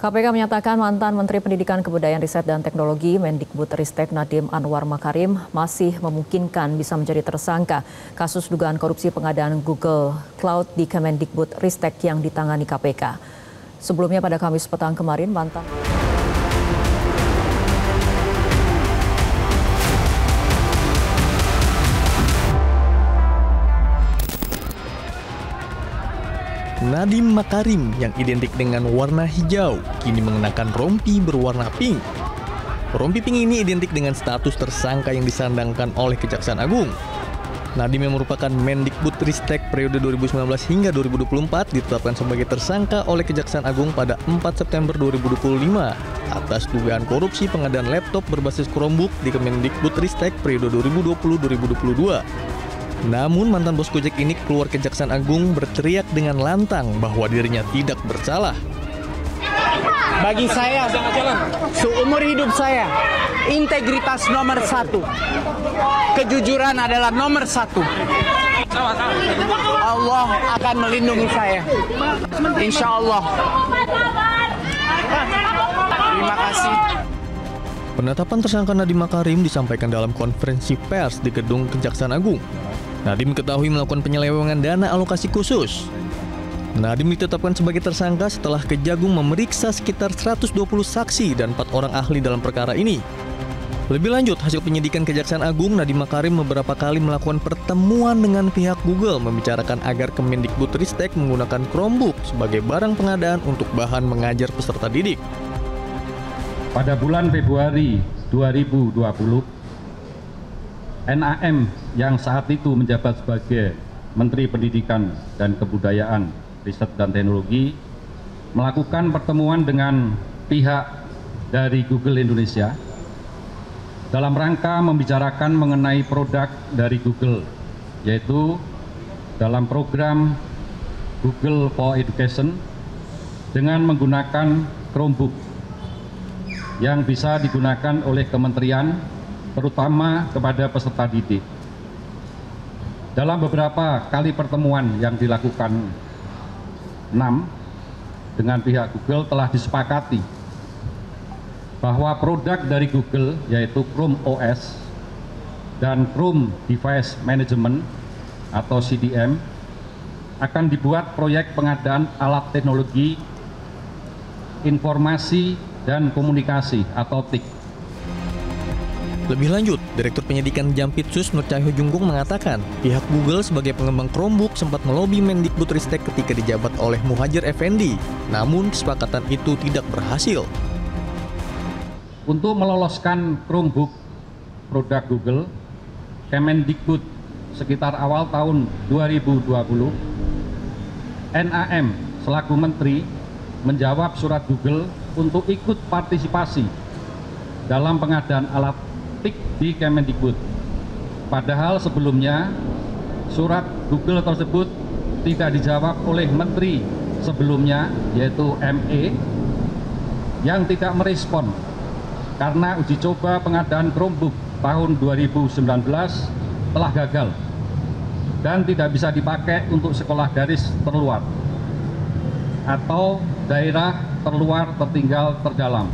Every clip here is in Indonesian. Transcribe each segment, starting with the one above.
KPK menyatakan mantan Menteri Pendidikan Kebudayaan Riset dan Teknologi Mendikbudristek Nadiem Anwar Makarim masih memungkinkan bisa menjadi tersangka kasus dugaan korupsi pengadaan Google Cloud di Kemendikbudristek yang ditangani KPK. Sebelumnya pada Kamis petang kemarin mantan Nadiem Makarim yang identik dengan warna hijau kini mengenakan rompi berwarna pink. Rompi pink ini identik dengan status tersangka yang disandangkan oleh Kejaksaan Agung. Nadiem yang merupakan Mendikbudristek periode 2019 hingga 2024 ditetapkan sebagai tersangka oleh Kejaksaan Agung pada 4 September 2025 atas dugaan korupsi pengadaan laptop berbasis Chromebook di Kemendikbudristek periode 2020-2022. Namun mantan bos Gojek ini keluar Kejaksaan Agung berteriak dengan lantang bahwa dirinya tidak bersalah. Bagi saya, seumur hidup saya, integritas nomor 1. Kejujuran adalah nomor 1. Allah akan melindungi saya. Insya Allah. Terima kasih. Penetapan tersangka Nadiem Makarim disampaikan dalam konferensi pers di gedung Kejaksaan Agung. Nadiem diketahui melakukan penyelewengan dana alokasi khusus. Nadiem ditetapkan sebagai tersangka setelah Kejagung memeriksa sekitar 120 saksi dan 4 orang ahli dalam perkara ini. Lebih lanjut, hasil penyidikan Kejaksaan Agung, Nadiem Makarim beberapa kali melakukan pertemuan dengan pihak Google membicarakan agar Kemendikbudristek menggunakan Chromebook sebagai barang pengadaan untuk bahan mengajar peserta didik. Pada bulan Februari 2020, NAM yang saat itu menjabat sebagai Menteri Pendidikan dan Kebudayaan, Riset dan Teknologi melakukan pertemuan dengan pihak dari Google Indonesia dalam rangka membicarakan mengenai produk dari Google, yaitu dalam program Google for Education dengan menggunakan Chromebook yang bisa digunakan oleh kementerian terutama kepada peserta didik. Dalam beberapa kali pertemuan yang dilakukan dengan pihak Google telah disepakati bahwa produk dari Google yaitu Chrome OS dan Chrome Device Management atau CDM akan dibuat proyek pengadaan alat teknologi informasi dan komunikasi atau TIK. Lebih lanjut, Direktur Penyidikan Jampitsus Nur Cahyo Junggung mengatakan pihak Google sebagai pengembang Chromebook sempat melobi Mendikbudristek ketika dijabat oleh Muhadjir Effendi. Namun kesepakatan itu tidak berhasil. Untuk meloloskan Chromebook produk Google, Kemendikbud sekitar awal tahun 2020, NAM selaku Menteri menjawab surat Google untuk ikut partisipasi dalam pengadaan alat TIK di Kemendikbud. Padahal sebelumnya surat Google tersebut tidak dijawab oleh Menteri sebelumnya yaitu ME yang tidak merespon karena uji coba pengadaan Chromebook tahun 2019 telah gagal dan tidak bisa dipakai untuk sekolah garis terluar atau daerah terluar tertinggal terdalam.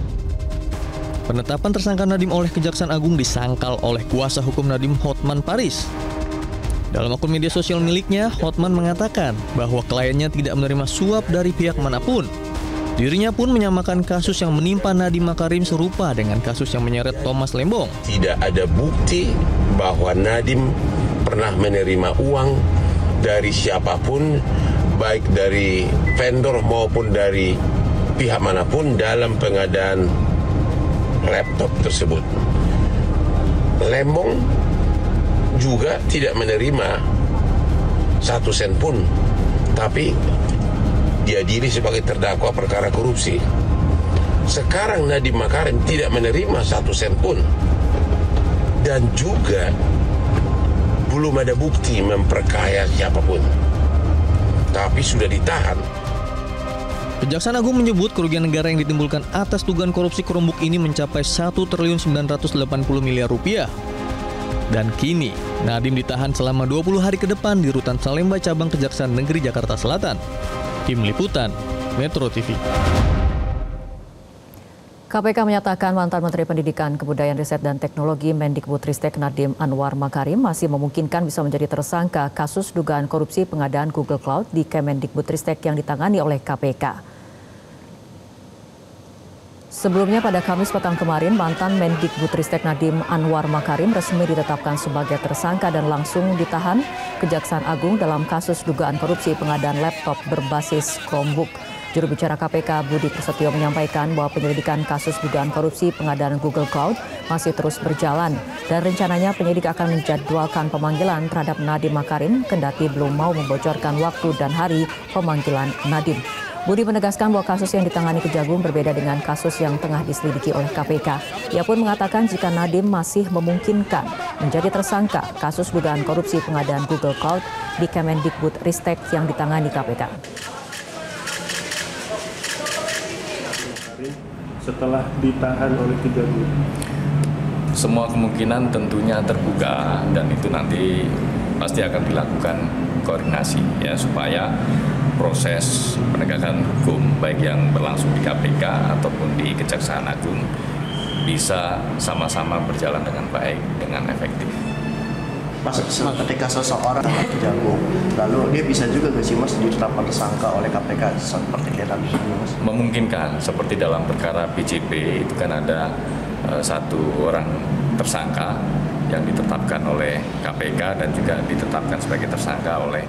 Penetapan tersangka Nadiem oleh Kejaksaan Agung disangkal oleh kuasa hukum Nadiem, Hotman Paris. Dalam akun media sosial miliknya, Hotman mengatakan bahwa kliennya tidak menerima suap dari pihak manapun. Dirinya pun menyamakan kasus yang menimpa Nadiem Makarim serupa dengan kasus yang menyeret Thomas Lembong. Tidak ada bukti bahwa Nadiem pernah menerima uang dari siapapun, baik dari vendor maupun dari pihak manapun dalam pengadaan laptop tersebut. Lembong juga tidak menerima 1 sen pun, tapi dia diri sebagai terdakwa perkara korupsi. Sekarang Nadiem Makarim tidak menerima 1 sen pun dan juga belum ada bukti memperkaya siapapun, tapi sudah ditahan. Kejaksaan Agung menyebut kerugian negara yang ditimbulkan atas dugaan korupsi Chromebook ini mencapai 1.980 miliar rupiah. Dan kini, Nadiem ditahan selama 20 hari ke depan di Rutan Salemba Cabang Kejaksaan Negeri Jakarta Selatan. Tim Liputan, Metro TV. KPK menyatakan mantan Menteri Pendidikan, Kebudayaan, Riset, dan Teknologi Mendikbudristek Nadiem Anwar Makarim masih memungkinkan bisa menjadi tersangka kasus dugaan korupsi pengadaan Google Cloud di Kemendikbudristek yang ditangani oleh KPK. Sebelumnya pada Kamis petang kemarin, mantan Mendikbudristek Nadiem Anwar Makarim resmi ditetapkan sebagai tersangka dan langsung ditahan Kejaksaan Agung dalam kasus dugaan korupsi pengadaan laptop berbasis Chromebook. Juru bicara KPK Budi Prasetyo menyampaikan bahwa penyelidikan kasus dugaan korupsi pengadaan Google Cloud masih terus berjalan dan rencananya penyidik akan menjadwalkan pemanggilan terhadap Nadiem Makarim kendati belum mau membocorkan waktu dan hari pemanggilan Nadiem. Budi menegaskan bahwa kasus yang ditangani Kejagung berbeda dengan kasus yang tengah diselidiki oleh KPK. Ia pun mengatakan jika Nadiem masih memungkinkan menjadi tersangka kasus dugaan korupsi pengadaan Google Cloud di Kemendikbudristek yang ditangani KPK. Setelah ditahan oleh Kejagung? Semua kemungkinan tentunya terbuka dan itu nanti pasti akan dilakukan koordinasi ya supaya proses penegakan hukum baik yang berlangsung di KPK ataupun di Kejaksaan Agung bisa sama-sama berjalan dengan baik, dengan efektif. Mas, ketika seseorang Kejagung, lalu dia bisa juga nggak sih Mas ditetapkan tersangka oleh KPK seperti kita Mas? Memungkinkan, seperti dalam perkara PJP itu kan ada satu orang tersangka yang ditetapkan oleh KPK dan juga ditetapkan sebagai tersangka oleh